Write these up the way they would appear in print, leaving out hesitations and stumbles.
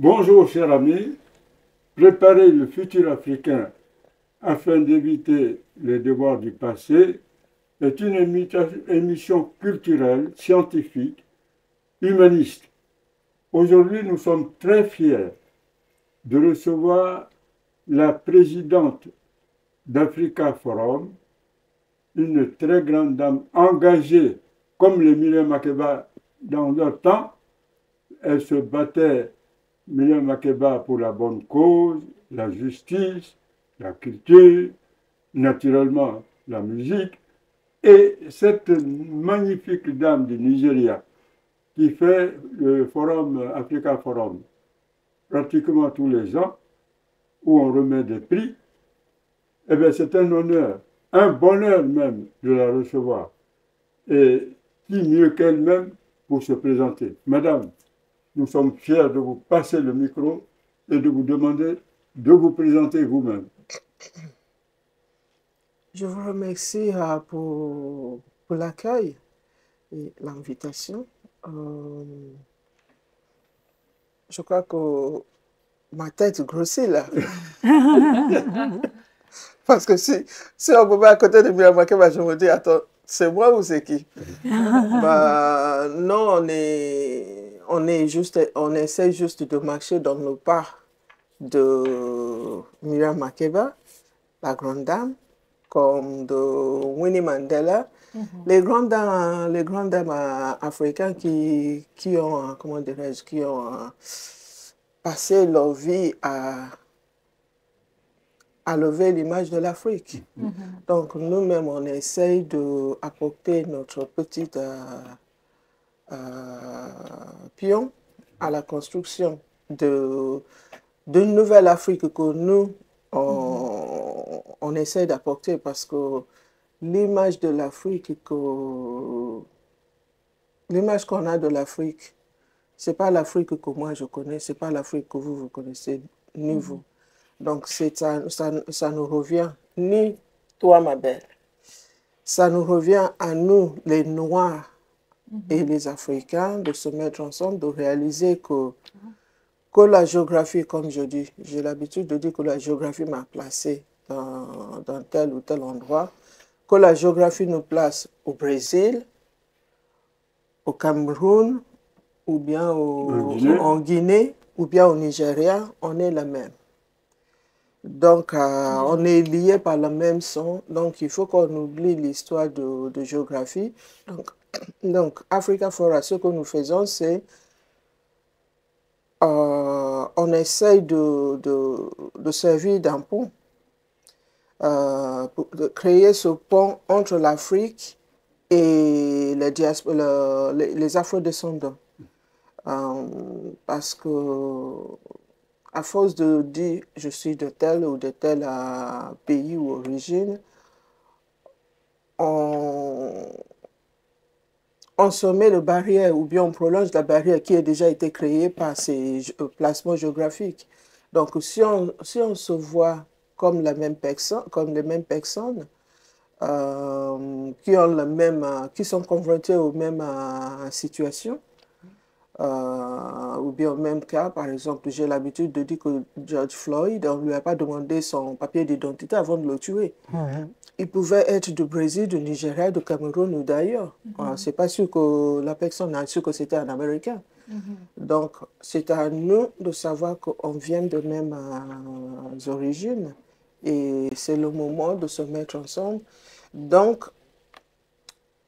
Bonjour, chers amis. Préparer le futur africain afin d'éviter les devoirs du passé est une émission culturelle, scientifique, humaniste. Aujourd'hui, nous sommes très fiers de recevoir la présidente d'Africa Forum, une très grande dame engagée comme les Miriam Makeba dans leur temps. Elle se battait, Miriam Makeba, pour la bonne cause, la justice, la culture, naturellement la musique. Et cette magnifique dame du Nigeria qui fait le forum Africa Forum pratiquement tous les ans, où on remet des prix, eh bien c'est un honneur, un bonheur même de la recevoir. Et qui mieux qu'elle-même pour se présenter. Madame, nous sommes fiers de vous passer le micro et de vous demander de vous présenter vous-même. Je vous remercie pour l'accueil et l'invitation. Je crois que ma tête grossit là. Parce que si on me met à côté de Miriam Makeba, je me dis, attends, c'est moi ou c'est qui? Non, on essaie juste de marcher dans nos pas de Miriam Makeba, la grande dame, comme de Winnie Mandela, les grandes dames africaines qui ont, comment dirais-je, qui ont passé leur vie à lever l'image de l'Afrique. Donc nous-mêmes, on essaye d'apporter notre petite pion à la construction d'une nouvelle Afrique que nous, on essaie d'apporter, parce que l'image de l'Afrique, l'image qu'on a de l'Afrique, c'est pas l'Afrique que moi je connais, c'est pas l'Afrique que vous connaissez, ni vous. Donc ça nous revient, ni toi ma belle, ça nous revient à nous les Noirs et les Africains de se mettre ensemble, de réaliser que la géographie, comme je dis, j'ai l'habitude de dire que la géographie m'a placé dans tel ou tel endroit, que la géographie nous place au Brésil, au Cameroun, ou bien en Guinée, ou bien au Nigeria, on est la même. Donc, on est liés par le même son, donc il faut qu'on oublie l'histoire de géographie. Donc, Africa Forum, ce que nous faisons, c'est on essaye de servir d'un pont, de créer ce pont entre l'Afrique et les afro-descendants. Parce que à force de dire je suis de tel ou de tel pays ou origine, on se met de barrière, ou bien on prolonge la barrière qui a déjà été créée par ces placements géographiques. Donc si on se voit comme les mêmes personnes qui sont confrontées aux mêmes situations, ou bien au même cas, par exemple, j'ai l'habitude de dire que George Floyd, on ne lui a pas demandé son papier d'identité avant de le tuer. Il pouvait être du Brésil, du Nigeria, du Cameroun ou d'ailleurs. C'est pas sûr que la personne a su que c'était un Américain. Donc, c'est à nous de savoir qu'on vient de mêmes origines, et c'est le moment de se mettre ensemble. Donc,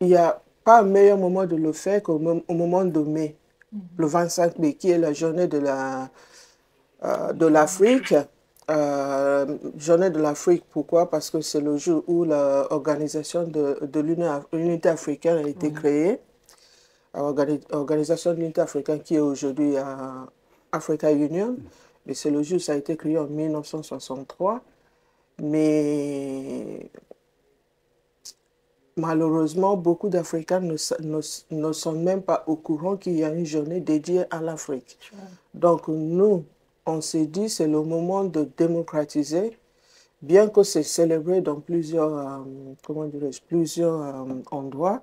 il n'y a pas un meilleur moment de le faire qu'au moment de mai. Le 25 mai, qui est la journée de l'Afrique. Journée de l'Afrique, pourquoi? Parce que c'est le jour où l'organisation de l'unité africaine a été créée. Organisation de l'unité africaine qui est aujourd'hui Africa Union. Mais c'est le jour où ça a été créé en 1963. Mais malheureusement, beaucoup d'Africains ne sont même pas au courant qu'il y a une journée dédiée à l'Afrique. Donc nous, on s'est dit c'est le moment de démocratiser, bien que c'est célébré dans plusieurs, plusieurs endroits,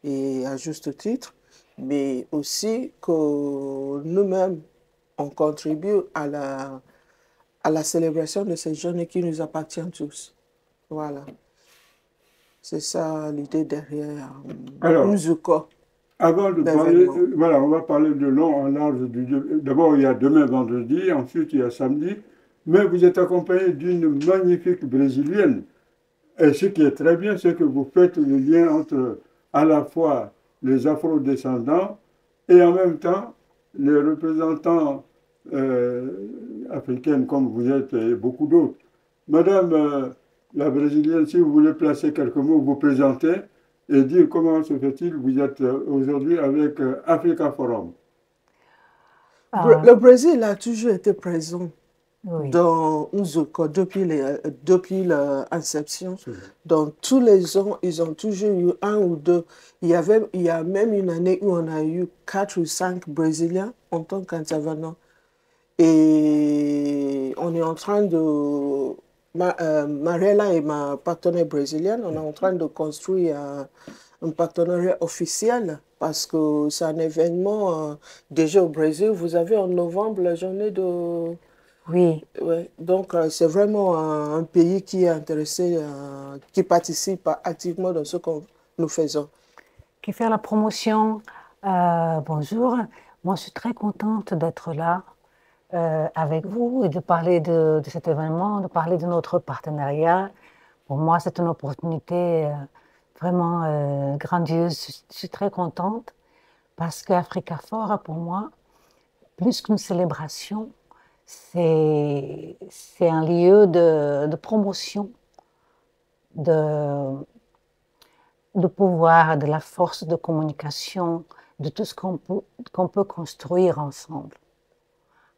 et à juste titre, mais aussi que nous-mêmes, on contribue à la célébration de cette journée qui nous appartient tous. Voilà. C'est ça l'idée derrière Alors, Nzuko, avant de parler, l'événement. voilà, on va parler de long en large. D'abord, il y a demain vendredi, ensuite il y a samedi, mais vous êtes accompagné d'une magnifique brésilienne. Et ce qui est très bien, c'est que vous faites le lien entre à la fois les afro-descendants et en même temps les représentants euh, africains comme vous êtes et beaucoup d'autres. Madame la Brésilienne, si vous voulez placer quelques mots, vous présenter et dire comment se fait-il, vous êtes aujourd'hui avec Africa Forum. Ah, Le Brésil a toujours été présent oui, dans Nzuko depuis l'inception. C'est vrai. Dans tous les ans, ils ont toujours eu un ou deux. Il y a même une année où on a eu 4 ou 5 Brésiliens en tant qu'intervenants. Et on est en train de... Mariela est ma partenaire brésilienne. On est en train de construire un partenariat officiel parce que c'est un événement déjà au Brésil. Vous avez en novembre la journée de... oui. Ouais. Donc, c'est vraiment un pays qui est intéressé, qui participe activement dans ce que nous faisons. Qui fait la promotion. Bonjour. Moi, je suis très contente d'être là avec vous et de parler de cet événement, de parler de notre partenariat. Pour moi, c'est une opportunité vraiment grandiose. Je suis très contente parce qu'Africa Fora, pour moi, plus qu'une célébration, c'est un lieu de promotion de, de pouvoir, de la force de communication, de tout ce qu'on peut construire ensemble.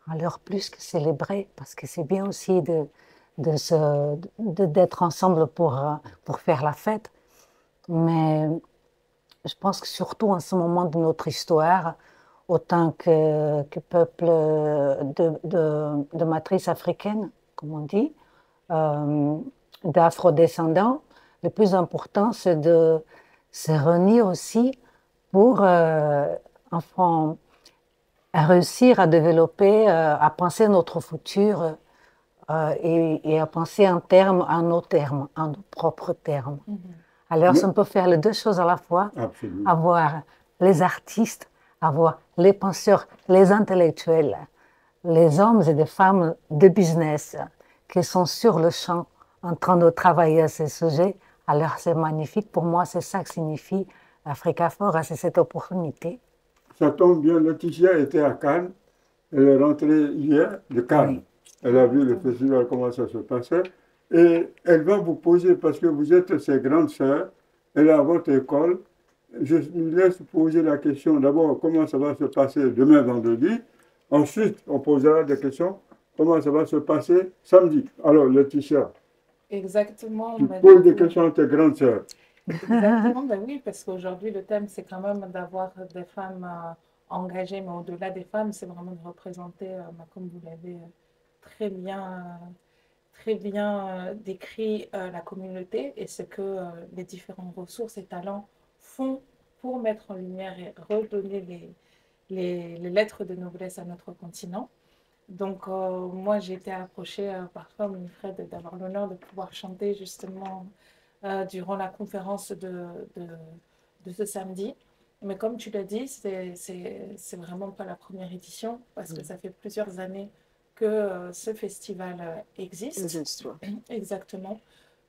Alors, plus que célébrer, parce que c'est bien aussi d'être ensemble pour faire la fête, mais je pense que surtout en ce moment de notre histoire, autant que peuple de matrice africaine, comme on dit, euh, d'afro-descendants, le plus important, c'est de se réunir aussi pour enfin, réussir à développer, à penser notre futur et à penser en termes, en nos termes, en nos propres termes. Alors, Mais- on peut faire les deux choses à la fois, absolument. avoir les artistes, avoir les penseurs, les intellectuels, les hommes et les femmes de business qui sont sur le champ en train de travailler à ces sujets. Alors, c'est magnifique. Pour moi, c'est ça que signifie Africa Fora, c'est cette opportunité. Ça tombe bien, Laetitia était à Cannes. Elle est rentrée hier de Cannes. Oui. Elle a vu le festival, comment ça se passait. Et elle va vous poser, parce que vous êtes ses grandes sœurs, elle est à votre école. Je lui laisse poser la question d'abord, comment ça va se passer demain vendredi. Ensuite, on posera des questions, comment ça va se passer samedi. Alors, Laetitia, Exactement, tu bah, poses du des coup, questions à tes grandes sœurs. exactement, ben oui, parce qu'aujourd'hui, le thème, c'est quand même d'avoir des femmes engagées, mais au-delà des femmes, c'est vraiment de représenter, bah, comme vous l'avez très bien, très bien décrit, la communauté et ce que les différentes ressources et talents font pour mettre en lumière et redonner les lettres de noblesse à notre continent. Donc, moi, j'ai été approchée par Femme Winfred d'avoir l'honneur de pouvoir chanter justement durant la conférence de ce samedi. Mais comme tu l'as dit, c'est vraiment pas la première édition parce que ça fait plusieurs années que ce festival existe. Exactement.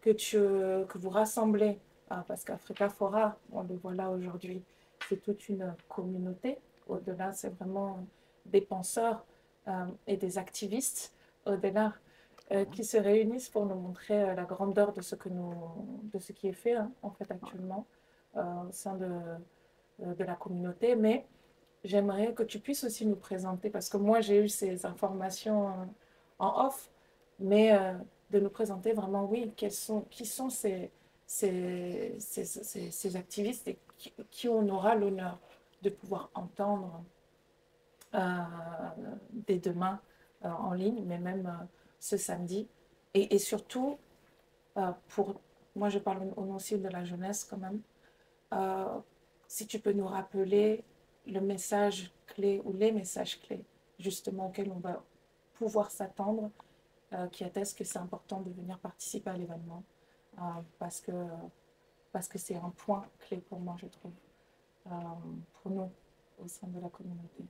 Que vous rassemblez, parce qu'Africa Fora, on le voit là aujourd'hui, c'est toute une communauté. Au-delà, c'est vraiment des penseurs et des activistes. Au-delà, qui se réunissent pour nous montrer la grandeur de de ce qui est fait en fait actuellement au sein de la communauté. Mais j'aimerais que tu puisses aussi nous présenter, parce que moi j'ai eu ces informations en off, mais de nous présenter vraiment, oui, qui sont ces activistes et qui on aura l'honneur de pouvoir entendre euh, dès demain en ligne, mais même ce samedi. Et surtout, pour moi, je parle au nom aussi de la jeunesse quand même. Euh, si tu peux nous rappeler le message clé ou les messages clés justement auxquels on va pouvoir s'attendre, qui attestent que c'est important de venir participer à l'événement, parce que c'est un point clé pour moi, je trouve, pour nous, au sein de la communauté.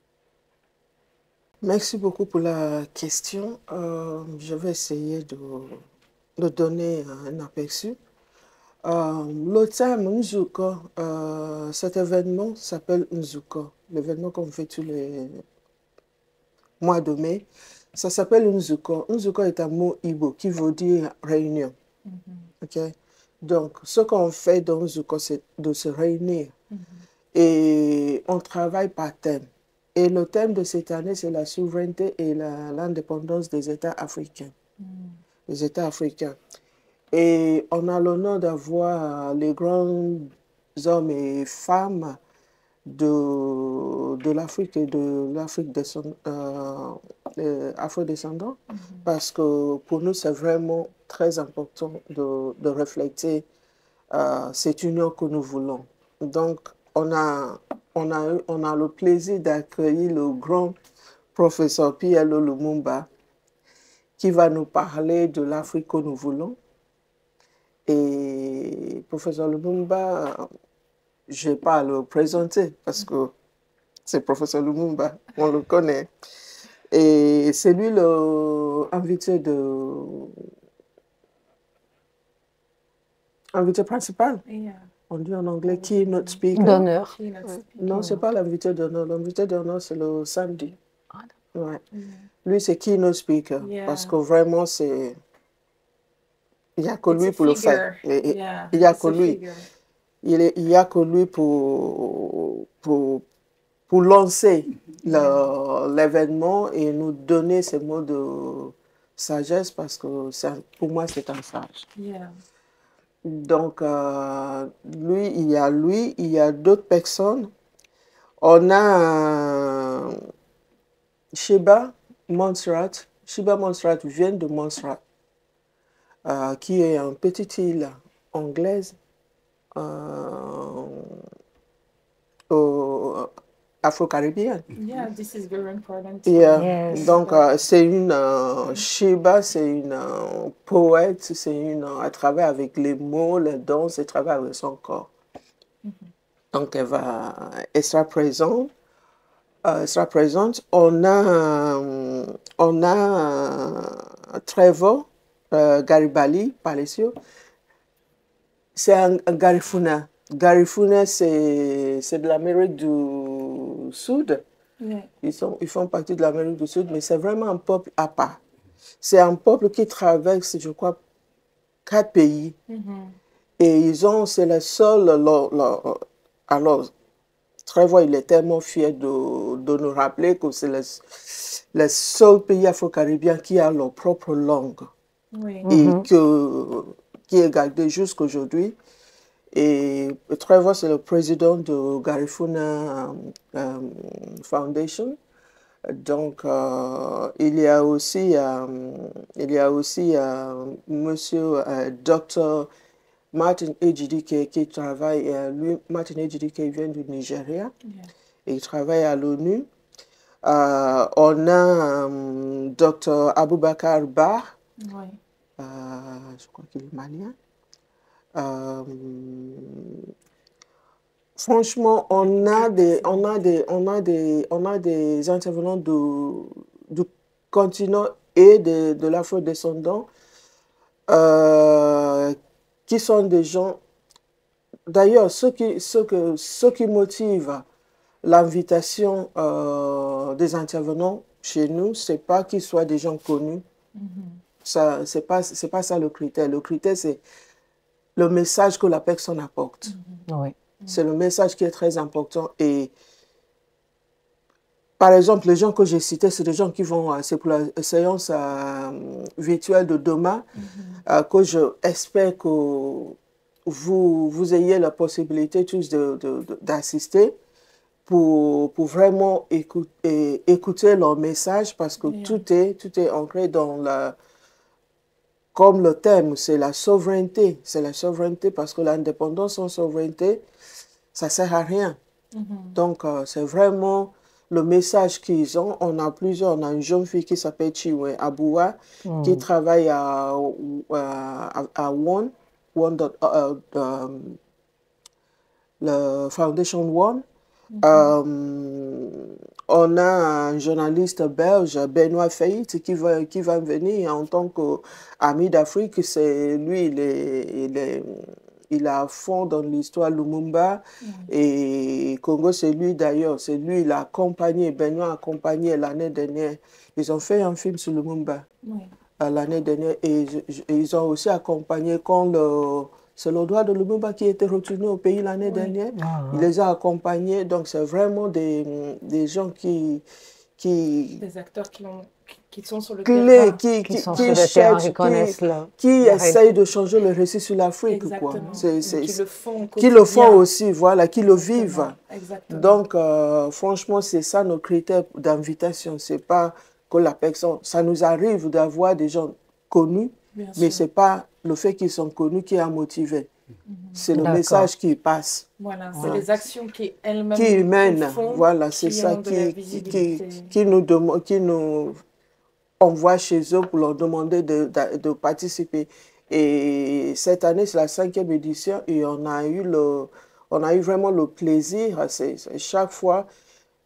Merci beaucoup pour la question. Je vais essayer de donner un aperçu. Le thème Nzuko, cet événement s'appelle Nzuko. L'événement qu'on fait tous les mois de mai, ça s'appelle Nzuko. Nzuko est un mot Igbo qui veut dire réunion. Okay? Donc, ce qu'on fait dans Nzuko, c'est de se réunir. Et on travaille par thème. Et le thème de cette année, c'est la souveraineté et l'indépendance des États africains. Les États africains. Et on a l'honneur d'avoir les grands hommes et femmes de l'Afrique et de l'Afrique afro-descendants, parce que pour nous, c'est vraiment très important de refléter cette union que nous voulons. Donc, on a le plaisir d'accueillir le grand professeur Pierre-Lo Lumumba, qui va nous parler de l'Afrique que nous voulons. Et professeur Lumumba, je ne vais pas le présenter parce que c'est professeur Lumumba, on le connaît. Et c'est lui l'invité principal. Yeah. On dit en anglais keynote speaker. D'honneur. Non, ce n'est pas l'invité d'honneur. L'invité d'honneur, c'est le samedi. Ouais. Yeah. Lui, c'est keynote speaker. Yeah. Parce que vraiment, c'est... Il n'y a que It's lui a pour le figure. faire. Yeah, Il n'y a it's que a lui. figure. Il n'y a que lui pour lancer l'événement et nous donner ces mots de sagesse parce que pour moi, c'est un sage. Yeah. Donc, il y a d'autres personnes. On a Sheba Montserrat. Sheba Montserrat vient de Montserrat, qui est une petite île anglaise afro-caribéenne. Yeah, this is very important. Yeah. Yes. Donc, c'est une Sheba, c'est une poète, elle travaille avec les mots, les danses, elle travaille avec son corps. Donc, elle sera présente. On a Trevor Garibali Palacio. C'est un Garifuna. Garifuna, c'est de l'Amérique du Sud. Yeah. Ils font partie de l'Amérique du Sud, mais c'est vraiment un peuple à part. C'est un peuple qui traverse, je crois, 4 pays. Et c'est le seul... Alors, Trevor, il est tellement fier de nous rappeler que c'est le seul pays afro-caribéen qui a leur propre langue. Oui. Et qui est gardée jusqu'à aujourd'hui. Et Trevor, c'est le président de Garifuna Foundation. Donc, il y a aussi monsieur Dr. Martin Ejidike qui travaille, Martin Ejidike vient du Nigeria. Yeah. Et il travaille à l'ONU. On a Dr. Aboubakar Ba. Oui. Je crois qu'il est malien. Franchement, on a des intervenants du continent et de l'afro-descendant qui sont des gens. D'ailleurs, ce qui motive l'invitation des intervenants chez nous, c'est pas qu'ils soient des gens connus. C'est pas ça le critère. Le critère, c'est le message que la personne apporte. Oui. C'est le message qui est très important. Et par exemple, les gens que j'ai cités, c'est des gens qui vont, c'est pour la séance virtuelle de demain, que j'espère que vous ayez la possibilité tous d'assister pour vraiment écouter leur message, parce que tout est ancré dans comme le thème, c'est la souveraineté. C'est la souveraineté, parce que l'indépendance sans souveraineté, ça ne sert à rien. Donc, c'est vraiment le message qu'ils ont. On a plusieurs, on a une jeune fille qui s'appelle Chiwe Aboua, qui travaille à One, le Foundation One. On a un journaliste belge, Benoît Faït, qui va venir en tant qu'ami d'Afrique. C'est lui, il a à fond dans l'histoire Lumumba et Congo, c'est lui d'ailleurs, c'est lui, il a accompagné, Benoît a accompagné l'année dernière. Ils ont fait un film sur Lumumba l'année dernière et ils ont aussi accompagné quand c'est le droit de Lumumba qui était retourné au pays l'année dernière. Il les a accompagnés, donc c'est vraiment des gens qui... Des acteurs qui sont sur le terrain. Qui sont sur le terrain, qui connaissent qui essayent de changer le récit sur l'Afrique. Qui le font aussi, voilà, qui le vivent. Exactement. Donc, franchement, c'est ça nos critères d'invitation. C'est pas que la personne... Ça nous arrive d'avoir des gens connus, mais c'est pas le fait qu'ils sont connus qui a motivé. C'est le message qui passe. Voilà, c'est les actions qui elles-mêmes mènent. Voilà, c'est ça qui nous envoie chez eux pour leur demander de participer. Et cette année, c'est la 5e édition et on a eu vraiment le plaisir. Chaque fois,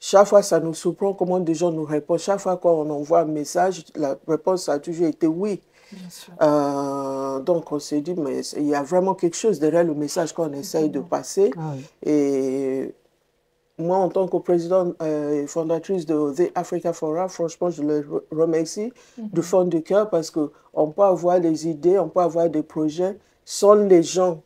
ça nous surprend comment des gens nous répondent. Chaque fois qu'on envoie un message, la réponse a toujours été oui. Bien sûr. Donc on s'est dit, mais il y a vraiment quelque chose derrière le message qu'on essaye de passer. Et moi, en tant que présidente et fondatrice de The Africa Forum, franchement, je le remercie du fond du cœur parce qu'on peut avoir des idées, on peut avoir des projets sans les gens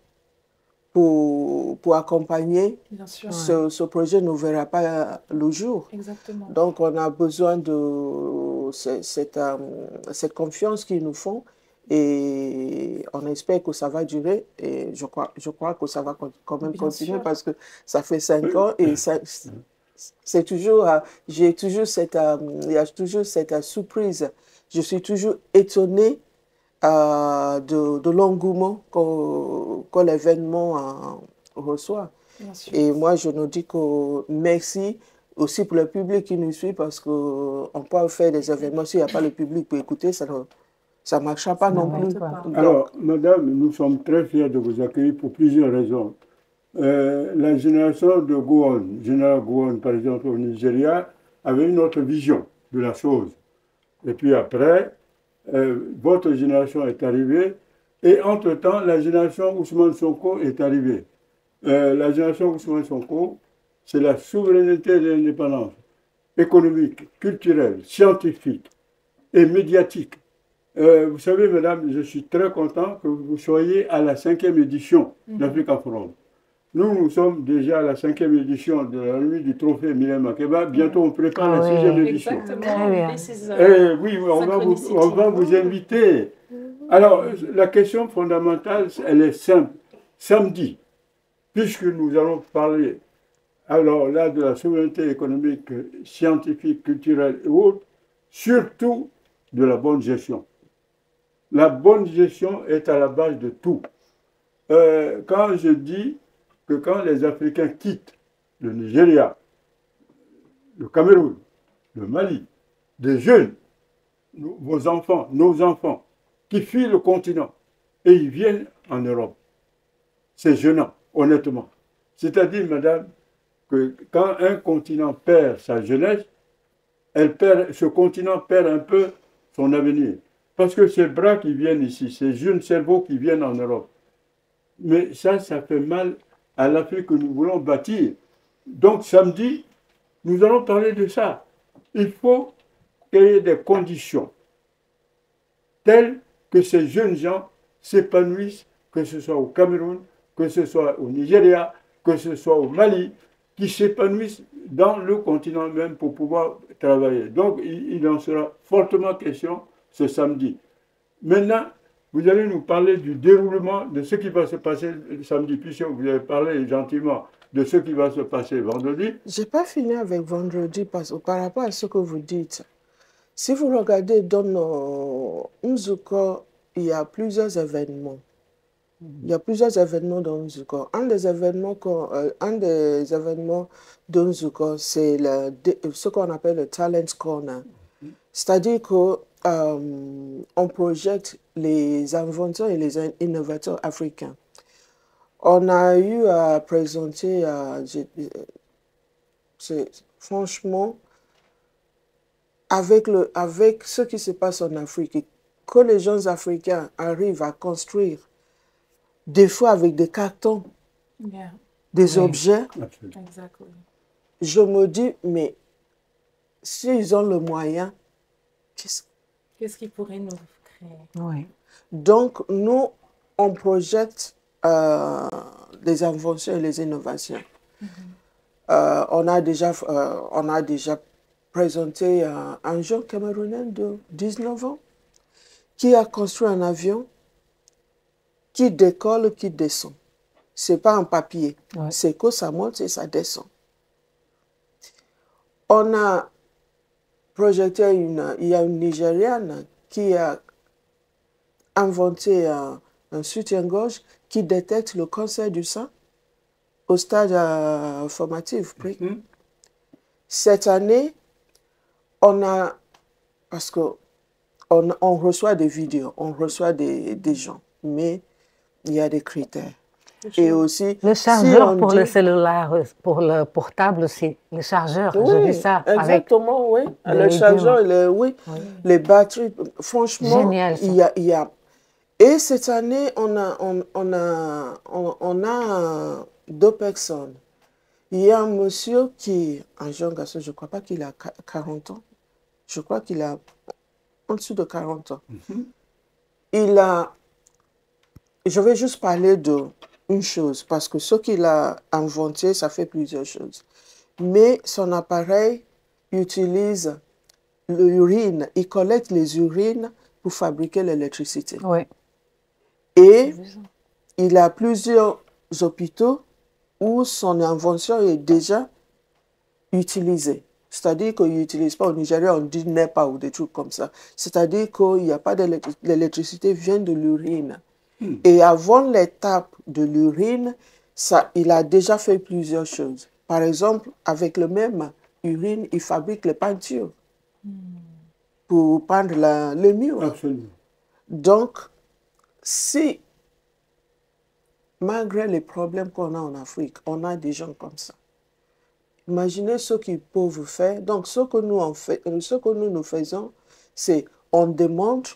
pour accompagner. Bien sûr. Ce projet ne verra pas le jour. Exactement. Donc, on a besoin de cette confiance qu'ils nous font et on espère que ça va durer et je crois que ça va quand même continuer parce que ça fait 5 ans et c'est toujours, il y a toujours cette surprise. Je suis toujours étonnée de l'engouement que l'événement reçoit. Et moi, je nous dis que merci aussi pour le public qui nous suit parce qu'on peut faire des événements. S'il n'y a pas le public pour écouter, ça ne marchera pas non plus. Alors, madame, nous sommes très fiers de vous accueillir pour plusieurs raisons. La génération de Gowon, général Gowon, par exemple, au Nigeria, avait une autre vision de la chose. Et puis après, votre génération est arrivée et entre-temps, la génération Ousmane Sonko est arrivée. La génération Ousmane Sonko, c'est la souveraineté et l'indépendance économique, culturelle, scientifique et médiatique. Vous savez, madame, je suis très content que vous soyez à la 5e édition d'Africa Forum. Nous sommes déjà à la 5e édition de la nuit du trophée Mylène Makeba. Bientôt, on prépare la 6e édition. Exactement. Et oui, on va vous inviter. Alors, la question fondamentale, elle est simple. Samedi, puisque nous allons parler, alors là, de la souveraineté économique, scientifique, culturelle et autres, surtout de la bonne gestion. La bonne gestion est à la base de tout. Quand je dis que quand les Africains quittent le Nigeria, le Cameroun, le Mali, des jeunes, vos enfants, nos enfants, qui fuient le continent et ils viennent en Europe, c'est gênant, honnêtement. C'est-à-dire, madame, que quand un continent perd sa jeunesse, ce continent perd un peu son avenir. Parce que ces bras qui viennent ici, ces jeunes cerveaux qui viennent en Europe. Mais ça fait mal à l'Afrique que nous voulons bâtir. Donc samedi, nous allons parler de ça. Il faut créer des conditions telles que ces jeunes gens s'épanouissent, que ce soit au Cameroun, que ce soit au Nigeria, que ce soit au Mali, qui s'épanouissent dans le continent même pour pouvoir travailler. Donc il en sera fortement question ce samedi. Maintenant, vous allez nous parler du déroulement de ce qui va se passer samedi, puisque vous avez parlé gentiment de ce qui va se passer vendredi. Je n'ai pas fini avec vendredi parce que par rapport à ce que vous dites, si vous regardez dans Nzuko, il y a plusieurs événements. Il y a plusieurs événements dans Nzuko. Un des événements de Nzuko, c'est ce qu'on appelle le Talent Corner. C'est-à-dire qu'on projette les inventeurs et les innovateurs africains. On a eu à présenter, franchement, avec ce qui se passe en Afrique, que les jeunes Africains arrivent à construire des fois avec des cartons, des objets, Exactly. je me dis, mais s'ils ont le moyen, Qu'est-ce qui pourrait nous créer? Oui. Donc, nous, on projette les inventions et les innovations. On a déjà présenté un jeune Camerounais de 19 ans qui a construit un avion qui décolle, qui descend. Ce n'est pas un papier, c'est que ça monte et ça descend. On a projeté il y a une Nigériane qui a inventé un soutien-gorge qui détecte le cancer du sein au stade formatif. Cette année, parce qu'on reçoit des vidéos, on reçoit des gens, mais il y a des critères. Et aussi, le chargeur pour le cellulaire, pour le portable aussi, le chargeur, j'ai vu ça. Exactement, oui. Le chargeur, les batteries, franchement, génial, il y a. Et cette année, on a deux personnes. Il y a un monsieur un jeune garçon, je ne crois pas qu'il a 40 ans. Je crois qu'il a en dessous de 40 ans. Je vais juste parler d'une chose, parce que ce qu'il a inventé, ça fait plusieurs choses. Mais son appareil utilise l'urine, il collecte les urines pour fabriquer l'électricité. Oui. Et il a plusieurs hôpitaux où son invention est déjà utilisée. C'est-à-dire qu'il n'utilise pas, au Nigeria, on dit NEPA ou des trucs comme ça. C'est-à-dire qu'il n'y a pas d'électricité, l'électricité vient de l'urine. Et avant l'étape de l'urine, il a déjà fait plusieurs choses. Par exemple, avec le même urine, il fabrique les peintures pour peindre les murs. Absolument. Donc, si, malgré les problèmes qu'on a en Afrique, on a des gens comme ça, imaginez ce qu'ils peuvent faire. Donc, ce que nous faisons, c'est on demande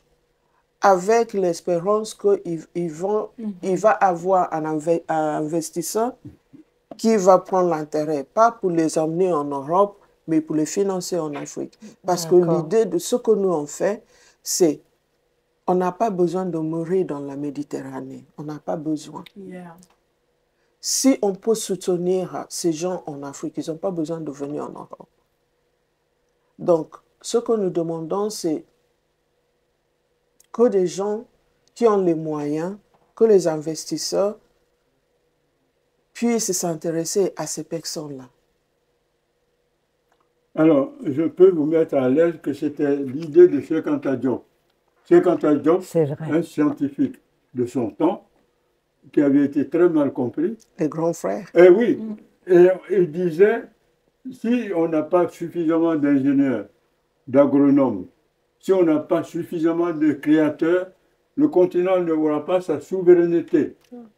avec l'espérance qu'il va avoir un investisseur qui va prendre l'intérêt, pas pour les emmener en Europe, mais pour les financer en Afrique. Parce que l'idée de ce que nous on fait, c'est on n'a pas besoin de mourir dans la Méditerranée. On n'a pas besoin. Si on peut soutenir ces gens en Afrique, ils n'ont pas besoin de venir en Europe. Donc, ce que nous demandons, c'est que des gens qui ont les moyens, que les investisseurs puissent s'intéresser à ces personnes-là. Alors, je peux vous mettre à l'aise que c'était l'idée de Cheikh Anta Diop. Cheikh Anta Diop, un scientifique de son temps, qui avait été très mal compris. Les grands frères. Et oui, et il disait, si on n'a pas suffisamment d'ingénieurs, d'agronomes, si on n'a pas suffisamment de créateurs, le continent n'aura pas sa souveraineté.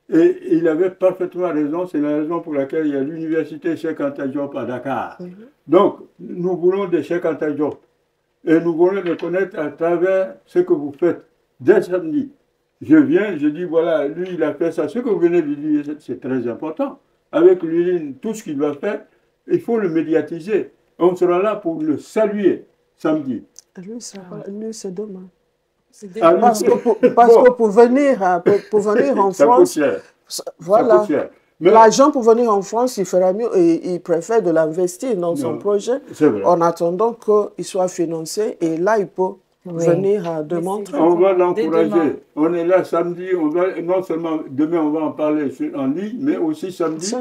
Et il avait parfaitement raison, c'est la raison pour laquelle il y a l'université Cheikh Anta Diop à Dakar. Donc, nous voulons des Cheikh Anta Diop. Et nous voulons les connaître à travers ce que vous faites. Dès samedi, je viens, je dis, voilà, lui, il a fait ça. Ce que vous venez de dire, c'est très important. Avec l'urine, tout ce qu'il va faire, il faut le médiatiser. On sera là pour le saluer samedi. Lui, c'est demain. Parce que pour venir en France, voilà, l'argent pour venir en France, il fera mieux et il préfère de l'investir dans son projet en attendant qu'il soit financé et là, il peut venir démontrer. On va l'encourager. On est là samedi, non seulement demain on va en parler en ligne, mais aussi samedi,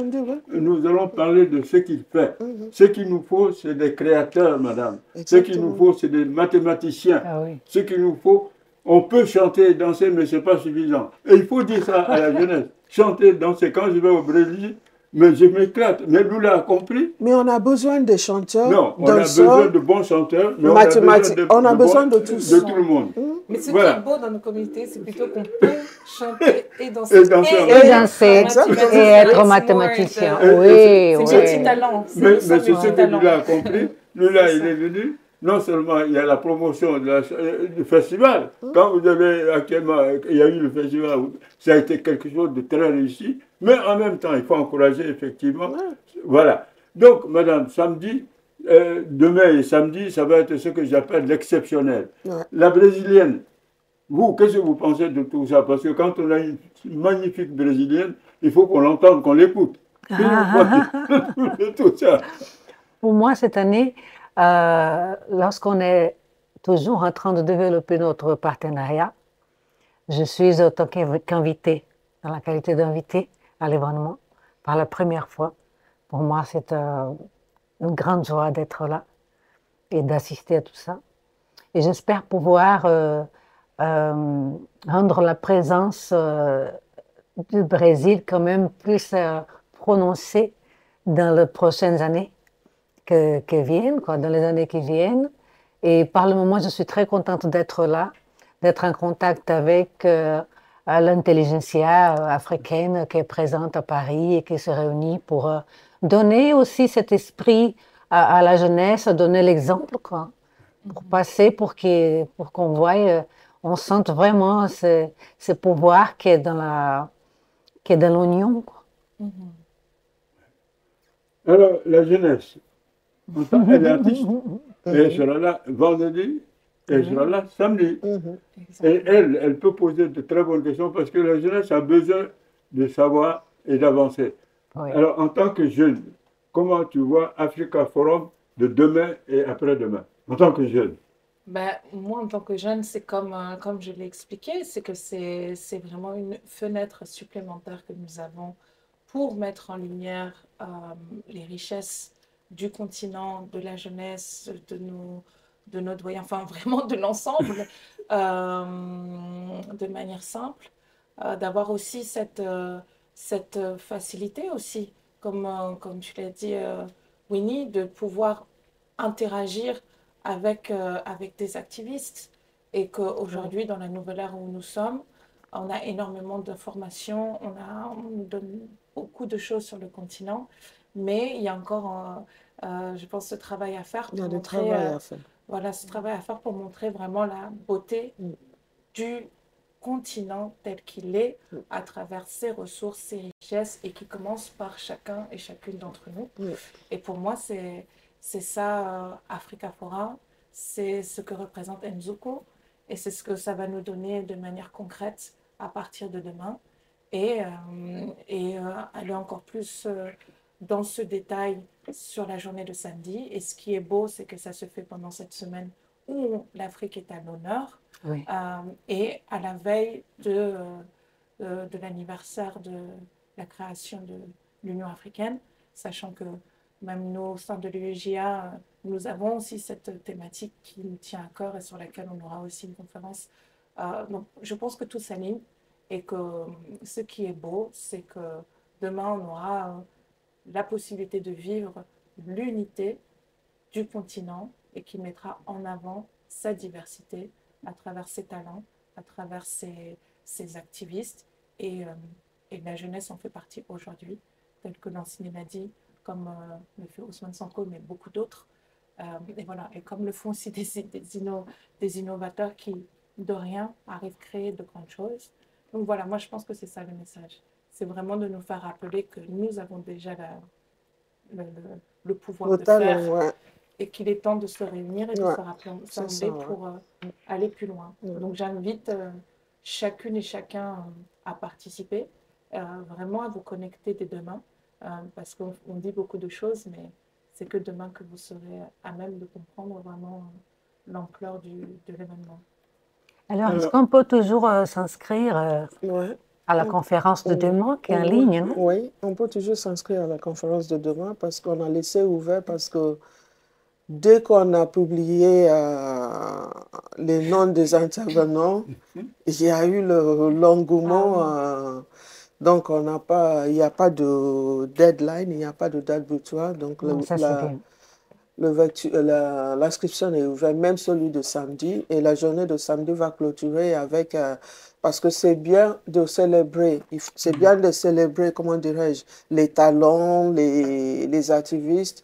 nous allons parler de ce qu'il fait. Ce qu'il nous faut, c'est des créateurs, madame. Exactement. Ce qu'il nous faut, c'est des mathématiciens. Ce qu'il nous faut, On peut chanter et danser, mais ce n'est pas suffisant. Et il faut dire ça à la jeunesse. Chanter, danser. Quand je vais au Brésil, mais je m'éclate. Mais Lula a compris. Mais on a besoin de chanteurs, Non, on a besoin de bons chanteurs, mais on a besoin de tous. De tout le monde. Mais ce Voilà. qui est beau dans nos communautés, c'est plutôt qu'on peut chanter et danser. Et danser. Et être mathématicien. Oui, C'est oui. multitalent. Mais c'est ce que Lula a compris. Lula, il est venu. Non seulement il y a la promotion du festival, quand vous avez actuellement, il y a eu le festival, ça a été quelque chose de très réussi, mais en même temps, il faut encourager effectivement. Voilà. Donc, madame, samedi, demain et samedi, ça va être ce que j'appelle l'exceptionnel. La brésilienne, vous, qu'est-ce que vous pensez de tout ça? Parce que quand on a une magnifique brésilienne, il faut qu'on l'entende, qu'on l'écoute. Tout ça. Pour moi, cette année, lorsqu'on est toujours en train de développer notre partenariat, je suis en tant qu'invitée, dans la qualité d'invitée à l'événement, par la première fois. Pour moi, c'est une grande joie d'être là et d'assister à tout ça. Et j'espère pouvoir rendre la présence du Brésil quand même plus prononcée dans les prochaines années qui viennent, quoi, dans les années qui viennent. Et par le moment, je suis très contente d'être là, d'être en contact avec l'intelligentsia africaine qui est présente à Paris et qui se réunit pour donner aussi cet esprit à la jeunesse, donner l'exemple, quoi, pour passer, pour qu'on voie, on sente vraiment ce pouvoir qui est dans l'union. Alors, la jeunesse, elle est artiste, et elle sera là vendredi, et elle sera là samedi. Et elle peut poser de très bonnes questions parce que la jeunesse a besoin de savoir et d'avancer. Oui. Alors, en tant que jeune, comment tu vois Africa Forum de demain et après-demain, en tant que jeune? Ben, moi, en tant que jeune, c'est comme je l'ai expliqué, c'est que c'est vraiment une fenêtre supplémentaire que nous avons pour mettre en lumière les richesses du continent, de la jeunesse, de nos doyens, enfin vraiment de l'ensemble, de manière simple, d'avoir aussi cette facilité aussi, comme tu l'as dit, Winnie, de pouvoir interagir avec des activistes et qu'aujourd'hui, dans la nouvelle ère où nous sommes, on a énormément d'informations, on nous donne beaucoup de choses sur le continent, mais il y a encore, je pense, ce travail à faire pour montrer, voilà, ce travail à faire pour montrer vraiment la beauté du continent tel qu'il est à travers ses ressources, ses richesses et qui commence par chacun et chacune d'entre nous. Et pour moi, c'est ça, Africa Forum, c'est ce que représente Nzuko et c'est ce que ça va nous donner de manière concrète à partir de demain et aller encore plus dans ce détail sur la journée de samedi. Et ce qui est beau, c'est que ça se fait pendant cette semaine où l'Afrique est à l'honneur et à la veille de l'anniversaire de la création de l'Union africaine, sachant que même nous, au sein de l'UEJA, nous avons aussi cette thématique qui nous tient à cœur et sur laquelle on aura aussi une conférence. Donc, je pense que tout s'aligne et que ce qui est beau, c'est que demain, on aura la possibilité de vivre l'unité du continent et qui mettra en avant sa diversité à travers ses talents, à travers ses activistes. Et la jeunesse en fait partie aujourd'hui, tel que Lancine l'a dit, comme le fait Ousmane Sonko, mais beaucoup d'autres. Et voilà, et comme le font aussi des innovateurs qui, de rien, arrivent à créer de grandes choses. Donc voilà, moi je pense que c'est ça le message. C'est vraiment de nous faire rappeler que nous avons déjà le pouvoir de faire et qu'il est temps de se réunir et de se rassembler pour aller plus loin. Donc j'invite chacune et chacun à participer, vraiment à vous connecter dès demain, parce qu'on dit beaucoup de choses, mais c'est que demain que vous serez à même de comprendre vraiment l'ampleur de l'événement. Alors, est-ce qu'on peut toujours s'inscrire à la conférence de demain qui est en ligne, non? Oui, on peut toujours s'inscrire à la conférence de demain parce qu'on a laissé ouvert, parce que dès qu'on a publié les noms des intervenants, il y a eu l'engouement. Donc, il n'y a pas de deadline, il n'y a pas de date butoir. Donc, Ça, c'est bien. l'inscription est ouverte, même celui de samedi. Et la journée de samedi va clôturer avec... parce que c'est bien de célébrer, c'est bien de célébrer, comment dirais-je, les talents, les activistes,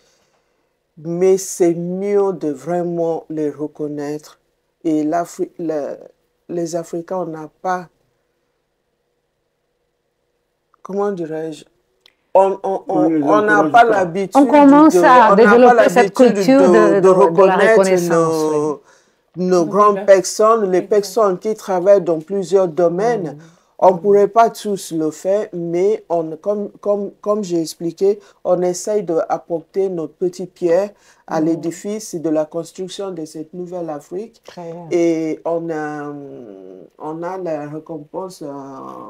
mais c'est mieux de vraiment les reconnaître. Et les Africains, on n'a pas, comment dirais-je, on n'a pas l'habitude on commence à développer cette culture de reconnaître reconnaissance, nos grandes personnes, les personnes qui travaillent dans plusieurs domaines. On ne pourrait pas tous le faire, mais comme j'ai expliqué, on essaye d'apporter notre petite pierre à l'édifice de la construction de cette nouvelle Afrique. Et on a la récompense,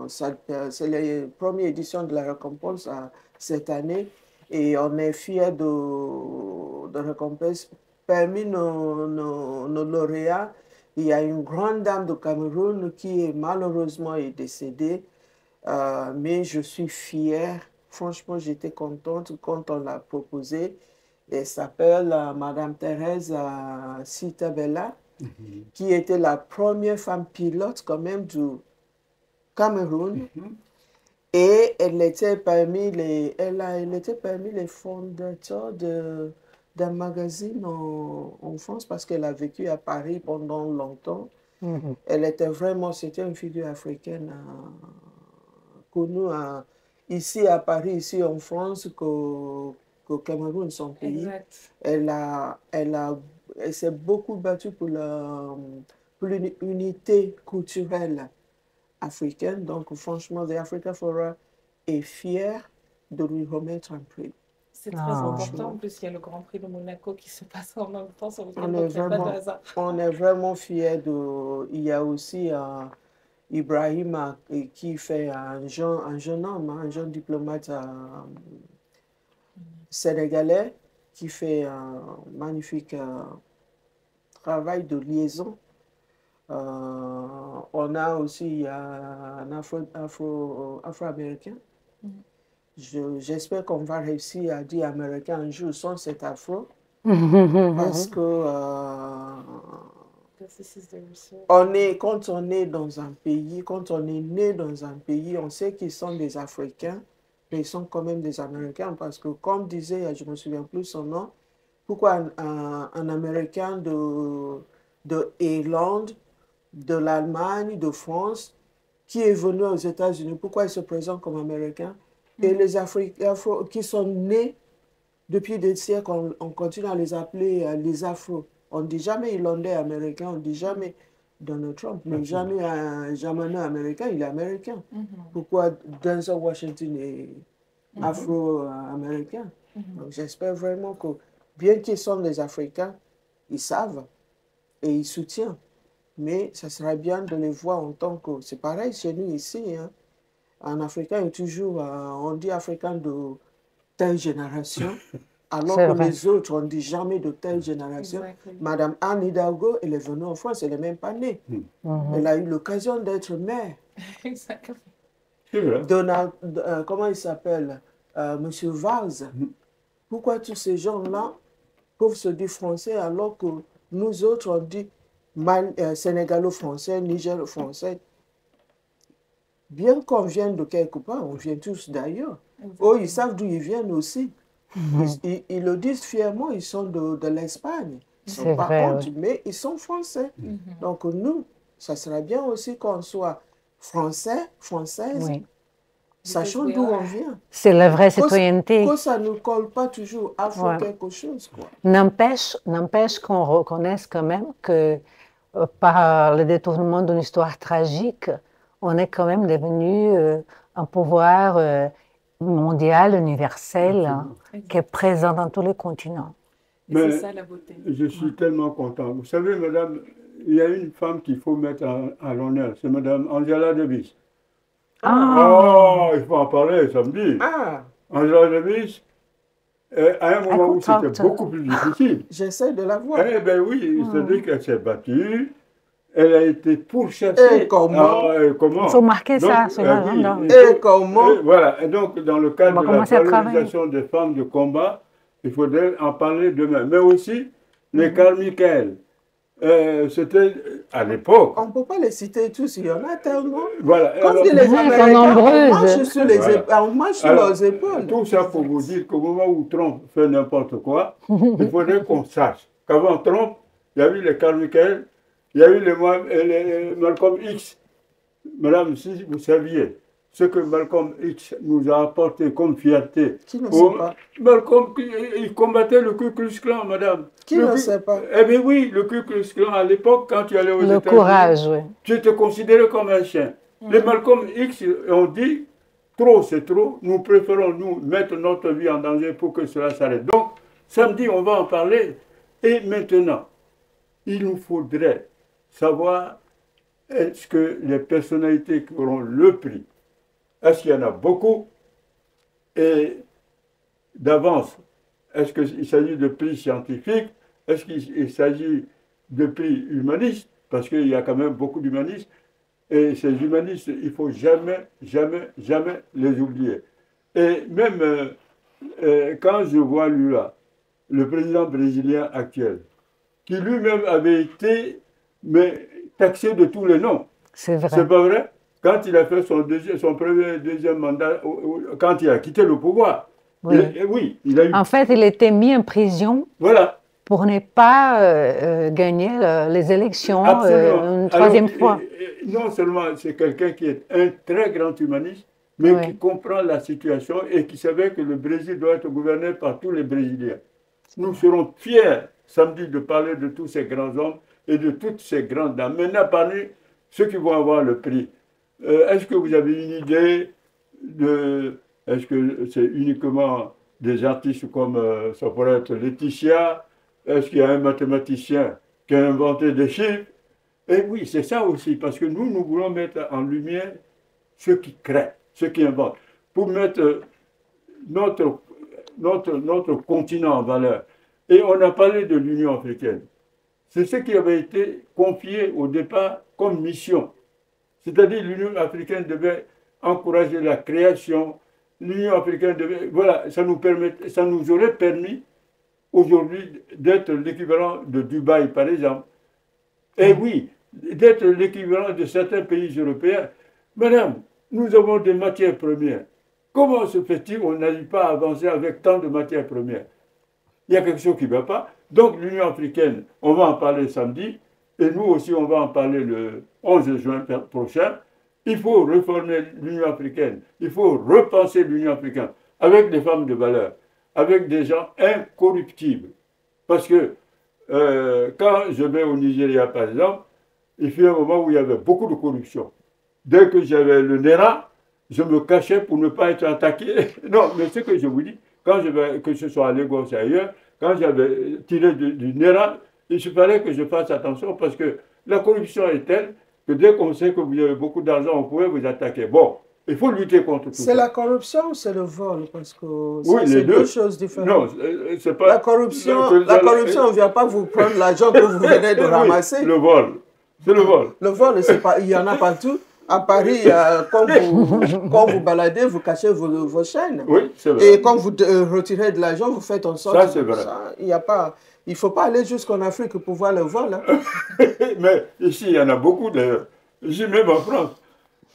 c'est la première édition de la récompense cette année, et on est fiers de récompense. Parmi nos lauréats, il y a une grande dame de Cameroun qui malheureusement est décédée, mais je suis fière. Franchement, j'étais contente quand on l'a proposée. Elle s'appelle Madame Thérèse Sitabella, qui était la première femme pilote quand même du Cameroun. Et elle était parmi elle était parmi les fondateurs d'un magazine en France, parce qu'elle a vécu à Paris pendant longtemps. Elle était vraiment, c'était une figure africaine connue ici à Paris, ici en France, qu'au Cameroun, son pays. Exact. Elle s'est beaucoup battue pour l'unité culturelle africaine. Donc, franchement, The Africa Forum est fier de lui remettre un prix. C'est très important. En plus, il y a le Grand Prix de Monaco qui se passe en même temps sur lequel il n'y a pas de hasard. On est vraiment fiers Il y a aussi Ibrahim qui fait un jeune homme, un jeune diplomate sénégalais qui fait un magnifique travail de liaison. On a aussi un Afro-Américain. J'espère qu'on va réussir à dire américain un jour sans cet afro, parce que quand on est dans un pays, quand on est né dans un pays, on sait qu'ils sont des Africains, mais ils sont quand même des Américains, parce que comme disait, je ne me souviens plus son nom, pourquoi un Américain de Irlande, de l'Allemagne, de France, qui est venu aux États-Unis, pourquoi il se présente comme Américain? Et les Africains qui sont nés depuis des siècles, on continue à les appeler les Afro. On ne dit jamais Irlandais américain, on ne dit jamais Donald Trump, mais jamais un Jamaican américain, il est américain. Pourquoi Denzel Washington est afro-américain? Donc j'espère vraiment que, bien qu'ils sont des Africains, ils savent et ils soutiennent. Mais ça serait bien de les voir en tant que... C'est pareil chez nous ici. Hein. En Africain, il y a toujours... on dit Africain de telle génération, alors que les autres, on ne dit jamais de telle génération. Exactly. Madame Anne Hidalgo, elle est venue en France, elle n'est même pas née. Elle a eu l'occasion d'être mère. Exactement. Donald, comment il s'appelle? Monsieur Valls. Pourquoi tous ces gens-là peuvent se dire français alors que nous autres, on dit sénégalo-français, nigéro-français? Bien qu'on vienne de quelque part, on vient tous d'ailleurs. Eux, ils savent d'où ils viennent aussi. Ils le disent fièrement, ils sont de l'Espagne. Ils ne sont pas contre, mais ils sont français. Donc nous, ça serait bien aussi qu'on soit français, française, sachant d'où on vient. C'est la vraie citoyenneté. Que ça ne colle pas toujours afro quelque chose. N'empêche qu'on reconnaisse quand même que par le détournement d'une histoire tragique, on est quand même devenu un pouvoir mondial, universel, qui est présent dans tous les continents. Mais c'est ça la beauté. Je suis tellement content. Vous savez, madame, il y a une femme qu'il faut mettre à l'honneur, c'est madame Angela Davis. Oh, il faut en parler samedi. Angela Davis à un moment où c'était beaucoup plus difficile. J'essaie de la voir. Eh bien oui, c'est-à-dire qu'elle s'est battue, elle a été pourchassée. Et comment? Comment? Il faut marquer donc, ça sur l'agenda. Et comment? Voilà, et donc dans le cadre de la commencer à valorisation des femmes de combat, il faudrait en parler demain. Mais aussi, les Karl Michael. C'était à l'époque. On ne peut pas les citer tous, il y en a tellement. Voilà. Comme Alors, disent les Américains, on marche sur, on marche sur Alors, leurs épaules. tout ça pour vous dire qu'au moment où Trump fait n'importe quoi, il faudrait qu'on sache qu'avant Trump, il y a eu les Karl Michael, il y a eu les Malcolm X. Madame, si vous saviez ce que Malcolm X nous a apporté comme fierté. Qui ne sait pas? Malcolm, il combattait le Ku Klux Klan, madame. Qui ne sait pas? Eh bien oui, le Ku Klux Klan, à l'époque, quand tu allais aux États-Unis, le courage, oui. tu étais considéré comme un chien. Les Malcolm X ont dit, trop c'est trop, nous préférons nous mettre notre vie en danger pour que cela s'arrête. Donc, samedi, on va en parler. Et maintenant, il nous faudrait savoir est-ce que les personnalités qui auront le prix, est-ce qu'il y en a beaucoup? Et d'avance, est-ce qu'il s'agit de prix scientifiques? Est-ce qu'il s'agit de prix humanistes? Parce qu'il y a quand même beaucoup d'humanistes. Et ces humanistes, il ne faut jamais, jamais, jamais les oublier. Et même quand je vois Lula, le président brésilien actuel, qui lui-même avait été taxé de tous les noms. C'est vrai. C'est pas vrai? Quand il a fait son deuxième mandat, quand il a quitté le pouvoir, oui. Il a eu... En fait, il était mis en prison. Voilà. Pour ne pas gagner les élections une troisième fois. Non seulement c'est quelqu'un qui est un très grand humaniste, mais qui comprend la situation et qui savait que le Brésil doit être gouverné par tous les Brésiliens. Nous serons fiers samedi de parler de tous ces grands hommes et de toutes ces grandes dames. Maintenant, parmi ceux qui vont avoir le prix, est-ce que vous avez une idée de... Est-ce que c'est uniquement des artistes comme ça pourrait être Laetitia? Est-ce qu'il y a un mathématicien qui a inventé des chiffres? Et oui, c'est ça aussi, parce que nous voulons mettre en lumière ceux qui créent, ceux qui inventent, pour mettre notre continent en valeur. Et on a parlé de l'Union africaine. C'est ce qui avait été confié au départ comme mission. C'est-à-dire l'Union africaine devait encourager la création. L'Union africaine devait... Voilà, ça nous aurait permis aujourd'hui d'être l'équivalent de Dubaï, par exemple. Et oui, d'être l'équivalent de certains pays européens. Madame, nous avons des matières premières. Comment se fait-il qu'on n'arrive pas à avancer avec tant de matières premières? Il y a quelque chose qui ne va pas. Donc l'Union africaine, on va en parler samedi, et nous aussi on va en parler le 11 juin prochain. Il faut réformer l'Union africaine, il faut repenser l'Union africaine avec des femmes de valeur, avec des gens incorruptibles. Parce que quand je vais au Nigeria, par exemple, il fut un moment où il y avait beaucoup de corruption. Dès que j'avais le NERA, je me cachais pour ne pas être attaqué. Non, mais ce que je vous dis, quand je vais, que ce soit à Lagos ou ailleurs, quand j'avais tiré du NERA, il fallait que je fasse attention parce que la corruption est telle que dès qu'on sait que vous avez beaucoup d'argent, on pourrait vous attaquer. Bon, il faut lutter contre tout ça. C'est la corruption ou c'est le vol? Parce que oui, c'est deux choses différentes. Non, c'est pas... La corruption, on ne vient pas vous prendre l'argent que vous venez de ramasser. Le vol, c'est le vol. Le vol, pas, il y en a partout. À Paris, quand vous baladez, vous cachez vos chaînes. Oui, c'est vrai. Et quand vous retirez de l'argent, vous faites en sorte... Ça, c'est vrai. Il ne faut pas aller jusqu'en Afrique pour voir le vol. Hein. Mais ici, il y en a beaucoup d'ailleurs. Ici, même en France.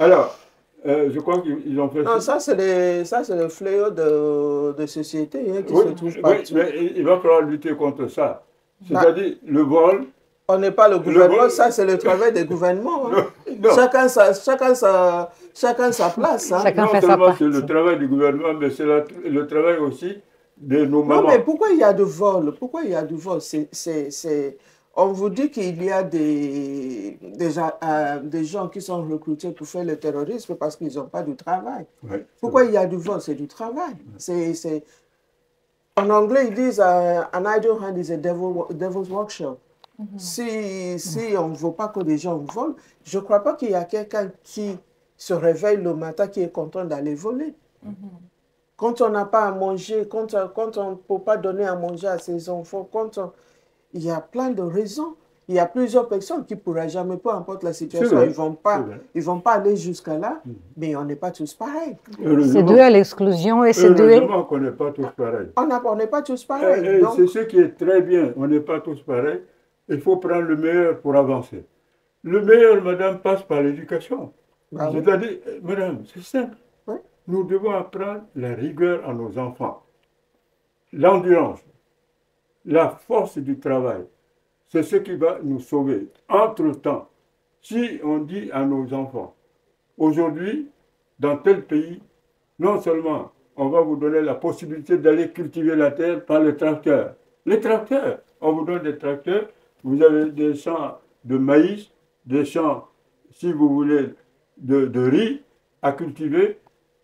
Alors, je crois qu'ils ont fait... Non, ça, c'est le fléau de société hein, qui se trouve partout. Mais il va falloir lutter contre ça. C'est-à-dire le vol... On n'est pas le gouvernement, ça c'est le travail des gouvernements. Hein. Non. Chacun sa place. Hein. Chacun non fait seulement sa c'est le travail du gouvernement, mais c'est le travail aussi de nos mamans. Non, mais pourquoi il y a du vol? Pourquoi il y a du vol? On vous dit qu'il y a des gens qui sont recrutés pour faire le terrorisme parce qu'ils n'ont pas de travail. Ouais, pourquoi il y a du vol? C'est du travail. En anglais, ils disent an idle hand is a devil's workshop. Si on ne veut pas que les gens volent, je ne crois pas qu'il y a quelqu'un qui se réveille le matin qui est content d'aller voler. Quand on n'a pas à manger, quand on ne peut pas donner à manger à ses enfants, il y a plein de raisons. Il y a plusieurs personnes qui ne pourraient jamais, peu importe la situation, vrai, ils vont pas aller jusqu'à là, mais on n'est pas tous pareils. C'est dû à l'exclusion et c'est dû... Heureusement qu'on n'est pas tous pareils. On n'est pas tous pareils. C'est ce qui est très bien, on n'est pas tous pareils. Il faut prendre le meilleur pour avancer. Le meilleur, madame, passe par l'éducation. Ah oui. C'est-à-dire, madame, c'est simple. Oui. Nous devons apprendre la rigueur à nos enfants, l'endurance, la force du travail. C'est ce qui va nous sauver. Entre-temps, si on dit à nos enfants, aujourd'hui, dans tel pays, non seulement on va vous donner la possibilité d'aller cultiver la terre par le tracteur. Les tracteurs, on vous donne des tracteurs, vous avez des champs de maïs, des champs, si vous voulez, de riz à cultiver.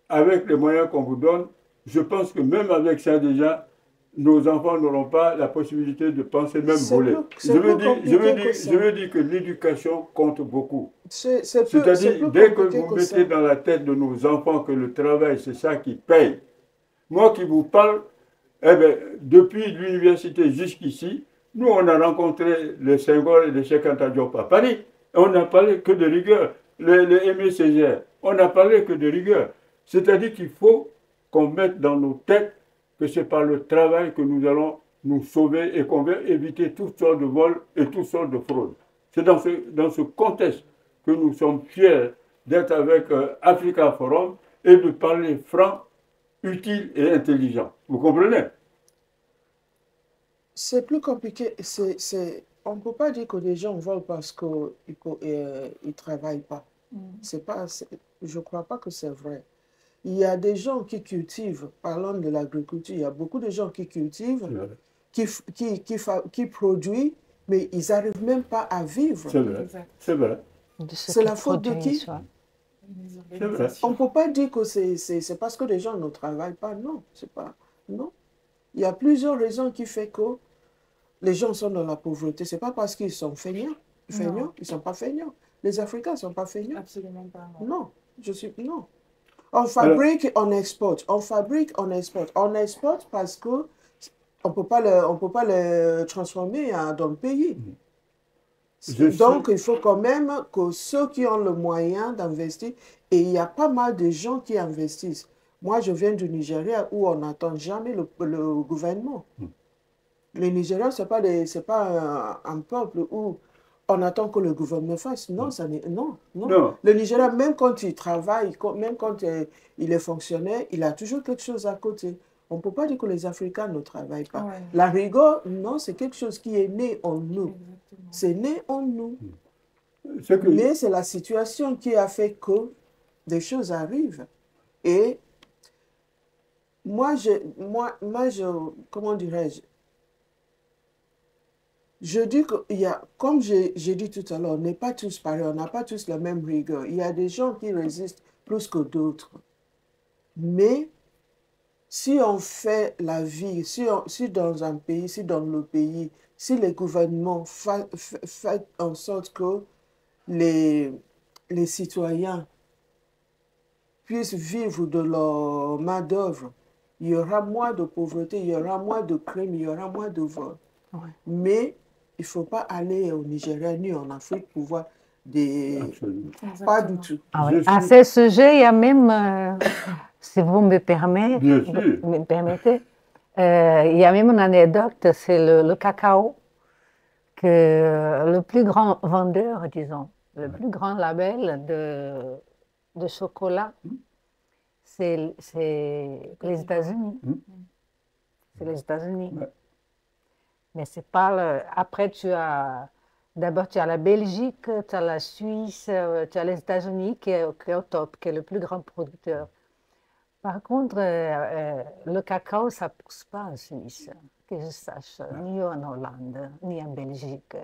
Avec les moyens qu'on vous donne, je pense que même avec ça déjà, nos enfants n'auront pas la possibilité de penser même voler. Je veux dire que l'éducation compte beaucoup. C'est-à-dire, dès que vous mettez dans la tête de nos enfants que le travail, c'est ça qui paye. Moi qui vous parle, eh bien, depuis l'université jusqu'ici, nous, on a rencontré les Senghor et les Cheikh Anta Diop à Paris. Et on n'a parlé que de rigueur. Les Aimé Césaire, on n'a parlé que de rigueur. C'est-à-dire qu'il faut qu'on mette dans nos têtes que c'est par le travail que nous allons nous sauver et qu'on va éviter toutes sortes de vols et toutes sortes de fraudes. C'est dans ce contexte que nous sommes fiers d'être avec Africa Forum et de parler franc, utile et intelligent. Vous comprenez? C'est plus compliqué. On ne peut pas dire que les gens volent parce qu'ils ne travaillent pas. Je ne crois pas que c'est vrai. Il y a des gens qui cultivent, parlant de l'agriculture, il y a beaucoup de gens qui cultivent, qui produisent, mais ils n'arrivent même pas à vivre. C'est vrai, c'est vrai. C'est la faute de qui? C'est vrai. On ne peut pas dire que c'est parce que les gens ne travaillent pas. Non, c'est pas. Non. Il y a plusieurs raisons qui font que les gens sont dans la pauvreté. Ce n'est pas parce qu'ils sont feignants. Ils ne sont pas feignants. Les Africains ne sont pas feignants. Absolument pas. Non. Non. On fabrique, on exporte. On fabrique, on exporte. On exporte parce que on peut pas le transformer dans le pays. Donc, il faut quand même que ceux qui ont le moyen d'investir, et il y a pas mal de gens qui investissent. Moi, je viens du Nigeria où on n'attend jamais le gouvernement. Le Nigeria, ce n'est pas un peuple où on attend que le gouvernement fasse. Non, non. Le Nigeria, même quand il travaille, même quand il est fonctionnaire, il a toujours quelque chose à côté. On ne peut pas dire que les Africains ne travaillent pas. Ouais. La rigueur, non, c'est quelque chose qui est né en nous. C'est né en nous. Mais c'est la situation qui a fait que des choses arrivent. Et moi, comment dirais-je, je dis qu'il y a, comme j'ai dit tout à l'heure, on n'est pas tous pareils, on n'a pas tous la même rigueur. Il y a des gens qui résistent plus que d'autres. Mais si on fait la vie, si dans un pays, si dans le pays, si les gouvernements font en sorte que les citoyens puissent vivre de leur main-d'œuvre, il y aura moins de pauvreté, il y aura moins de crimes, il y aura moins de vols. Ouais. Mais il ne faut pas aller au Nigeria ni en Afrique pour voir des... Absolument. Pas du tout. Ah oui. À ce sujet, il y a même, si vous me permettez, il y a même une anecdote, c'est le cacao, que le plus grand vendeur, disons, le plus grand label de chocolat, c'est les États-Unis. C'est les États-Unis. Ouais. Mais c'est pas après d'abord tu as la Belgique, tu as la Suisse, tu as les États-Unis qui est au top, qui est le plus grand producteur. Par contre, le cacao, ça ne pousse pas en Suisse, que je sache, ni en Hollande, ni en Belgique.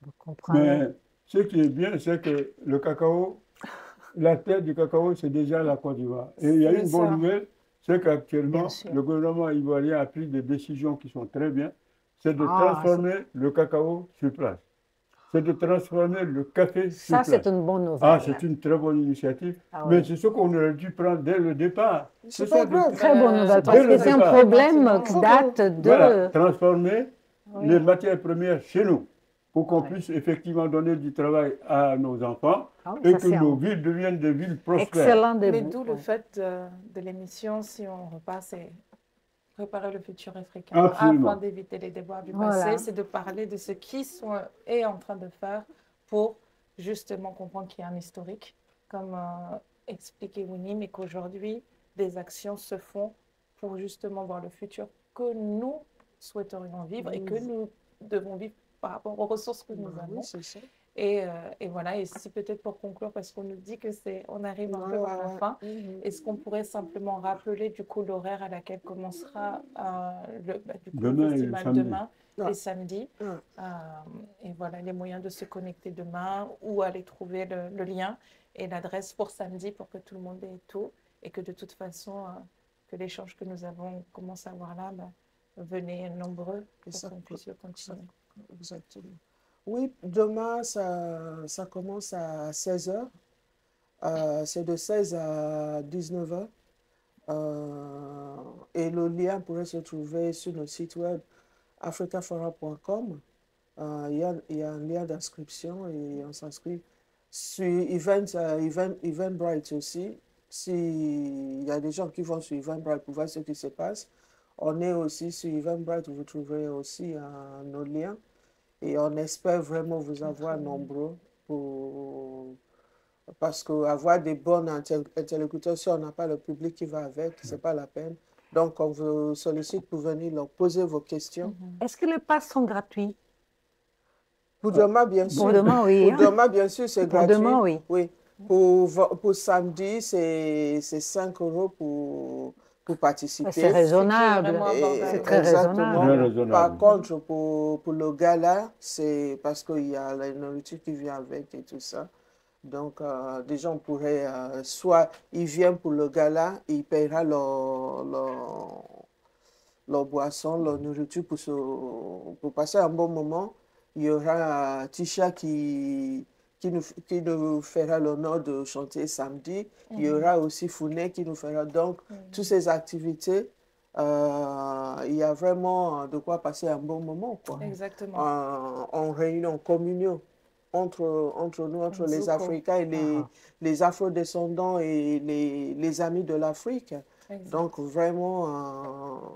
Vous comprenez? Mais ce qui est bien, c'est que le cacao, la terre du cacao, c'est déjà la Côte d'Ivoire. Et il y a une bonne nouvelle, c'est qu'actuellement, le gouvernement ivoirien a pris des décisions qui sont très bien, c'est de transformer le cacao sur place. c'est de transformer le café sur Ça, place. c'est une bonne nouvelle. Ah, c'est une très bonne initiative, Ah mais oui. c'est ce qu'on aurait dû prendre dès le départ. C'est ça, pas grave. Très bonne nouvelle, parce dès le que c'est un départ. problème qui Faut date de... Voilà, transformer Oui. les matières premières chez nous, pour qu'on Ouais. puisse effectivement donner du travail à nos enfants Ah oui, et ça, que c'est nos un villes deviennent des villes prospères. excellent Mais début. d'où le Ouais. fait de l'émission, si on repart, c'est préparer le futur africain Absolument. afin d'éviter les déboires du Voilà. passé. C'est de parler de ce qu'ils sont est en train de faire pour justement comprendre qu'il y a un historique, comme expliquait Winnie, mais qu'aujourd'hui, des actions se font pour justement voir le futur que nous souhaiterions vivre et que nous devons vivre par rapport aux ressources que nous avons. Oui, c'est ça. Et voilà, et si peut-être pour conclure, parce qu'on nous dit que on arrive un peu vers la fin, est-ce qu'on pourrait simplement rappeler du coup l'horaire à laquelle commencera du coup, le Demain et festival samedi. demain Ouais. et samedi, et voilà les moyens de se connecter demain, où aller trouver le lien et l'adresse pour samedi pour que tout le monde ait tout, et que de toute façon, que l'échange que nous avons commencé à avoir là, venez nombreux pour ça qu'on puisse le continuer. Exactement. Oui, demain, ça commence à 16 h. C'est de 16 à 19 h. Et le lien pourrait se trouver sur notre site web africafora.com. Il y a un lien d'inscription et on s'inscrit sur Eventbrite aussi. S'il y a des gens qui vont sur Eventbrite pour voir ce qui se passe, on est aussi sur Eventbrite, vous trouverez aussi nos liens. Et on espère vraiment vous avoir nombreux parce qu'avoir des bons interlocuteurs, si on n'a pas le public qui va avec, ce n'est pas la peine. Donc, on vous sollicite pour venir leur poser vos questions. Est-ce que les passes sont gratuits? Pour demain, bien sûr. Pour demain, oui. Pour demain, bien sûr, c'est gratuit. Pour demain, oui. Oui. Pour samedi, c'est 5 € pour participer. C'est raisonnable. vraiment abordable. C'est très Exactement. Très raisonnable. Par contre, pour le gala, c'est parce qu'il y a la nourriture qui vient avec et tout ça. Donc, des gens pourraient, soit ils viennent pour le gala, ils paiera leur boisson, leur nourriture pour passer un bon moment. Il y aura Tisha qui nous fera l'honneur de chanter samedi. Il y aura aussi Founé qui nous fera. Donc, toutes ces activités, il y a vraiment de quoi passer un bon moment, quoi. Exactement. En réunion, en communion entre nous, entre les Zuko. Africains et les Afro-descendants et les amis de l'Afrique. Donc, vraiment,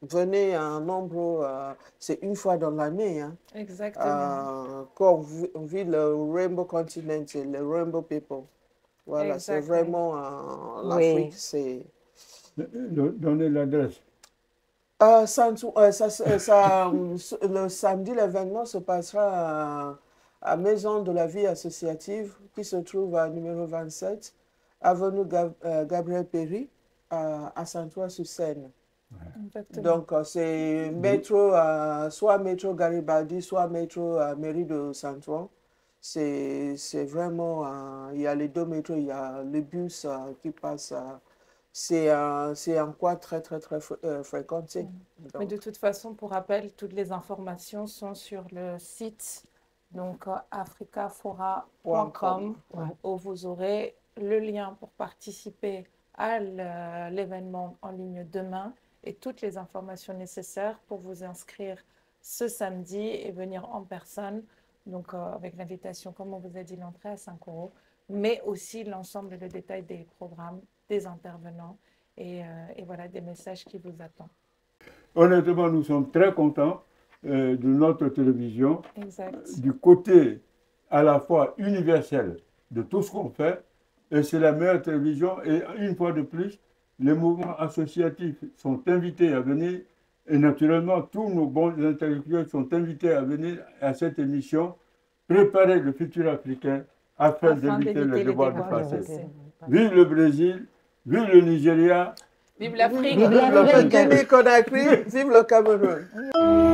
venez un nombre, c'est une fois dans l'année. Hein. Exactement. Quand on vit le Rainbow Continent, le Rainbow People. Voilà, c'est vraiment l'Afrique, c'est... Donnez l'adresse. Le samedi, l'événement se passera à Maison de la Vie Associative qui se trouve à numéro 27, avenue Gabriel Péry, à Saint-Ouen-sur-Seine. Donc, c'est métro, soit métro Garibaldi, soit métro mairie de Saint-Ouen. C'est vraiment, il y a les deux métros, il y a le bus qui passe. C'est un coin très fréquenté. Donc. Mais de toute façon, pour rappel, toutes les informations sont sur le site donc africafora.com où vous aurez le lien pour participer à l'événement en ligne demain et toutes les informations nécessaires pour vous inscrire ce samedi et venir en personne, donc avec l'invitation, comme on vous a dit, l'entrée à 5 €, mais aussi l'ensemble, le détail des programmes, des intervenants et voilà, des messages qui vous attendent. Honnêtement, nous sommes très contents de notre télévision, Exact. du côté à la fois universel de tout ce qu'on fait, et c'est la meilleure télévision. Et une fois de plus, les mouvements associatifs sont invités à venir, et naturellement, tous nos bons intellectuels sont invités à venir à cette émission, préparer le futur africain afin d'éviter les déboires du passé. Vive le Brésil, vive le Nigeria, Vive l'Afrique! Vive le Guinée-Conakry, vive le Cameroun!